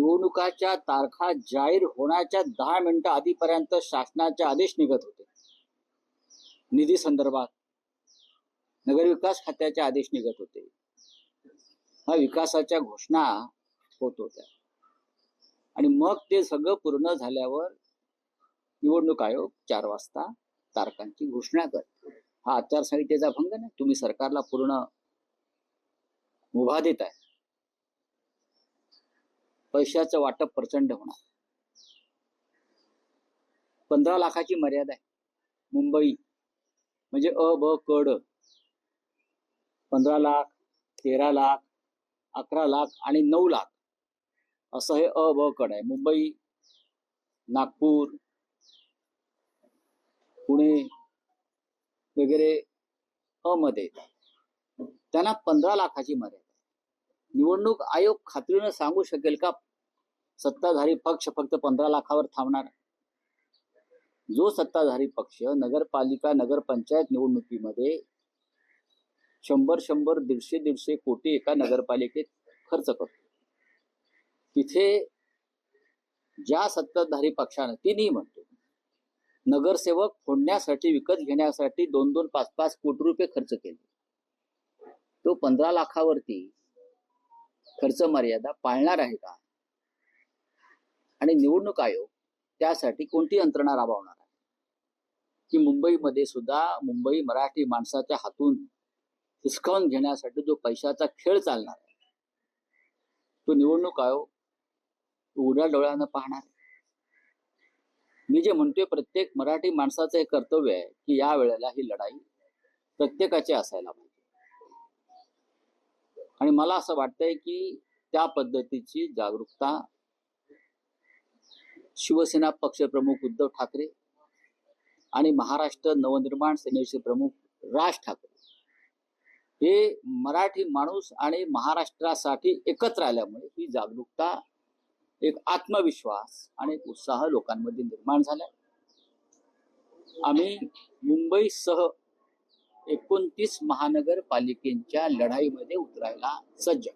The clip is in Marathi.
निवडणुकाच्या तारखा जाहीर होण्याच्या 10 मिनिटं आधीपर्यंत शासनाचे आदेश निघत होते. निधी संदर्भात नगरविकास खात्याचे आदेश निघत होते. हा विकासाच्या घोषणा होत होत्या आणि मग ते सगळं पूर्ण झाल्यावर निवडणूक आयोग 4 वाजता तारखांची घोषणा करतो. हा आचारसंहितेचा भंग नाही. तुम्ही सरकारला पूर्ण मुभा देत आहे. पैशाचं वाटप प्रचंड होणार. 15 लाखाची मर्यादा आहे. मुंबई म्हणजे अ ब क ड 15 लाख, 13 लाख, 11 लाख आणि 9 लाख असं हे अ ब क ड आहे. मुंबई, नागपूर, पुणे वगैरे अ मध्ये येतात. त्यांना 15 लाखाची मर्यादा आहे. निवडणूक आयोग खात्रीनं सांगू शकेल का सत्ताधारी पक्ष फक्त 15 लाखावर थांबणार? जो सत्ताधारी पक्ष नगरपालिका नगरपंचायत निवडणुकीमध्ये 100 150 कोटी एका नगरपालिकेत खर्च करतो, तिथे ज्या सत्ताधारी पक्षानं तिन्ही म्हणतो नगरसेवक फोडण्यासाठी विकत घेण्यासाठी 2-2, 5-5 कोटी रुपये खर्च केले, तो 15 लाखावरती खर्च मर्यादा पाळणार आहे का? आणि निवडणूक आयोग त्यासाठी कोणती यंत्रणा राबवणार आहे की मुंबईमध्ये सुद्धा मुंबई मराठी माणसाच्या हातून हिसकावून घेण्यासाठी जो पैशाचा खेळ चालणार आहे तो निवडणूक आयोग उघड्या डोळ्यानं पाहणार आहे. मी जे म्हणतोय प्रत्येक मराठी माणसाचं हे कर्तव्य आहे की या वेळेला ही लढाई प्रत्येकाची असायला पाहिजे. आणि मला असं वाटतंय की त्या पद्धतीची जागरूकता शिवसेना पक्षप्रमुख उद्धव ठाकरे आणि महाराष्ट्र नवनिर्माण सेनेचे प्रमुख राज ठाकरे हे मराठी माणूस आणि महाराष्ट्रासाठी एकत्र आल्यामुळे ही जागरूकता, एक आत्मविश्वास आणि एक उत्साह लोकांमध्ये निर्माण झाला. आम्ही मुंबईसह 29 महानगरपालिकेच्या लढाईमध्ये उतरायला सज्ज.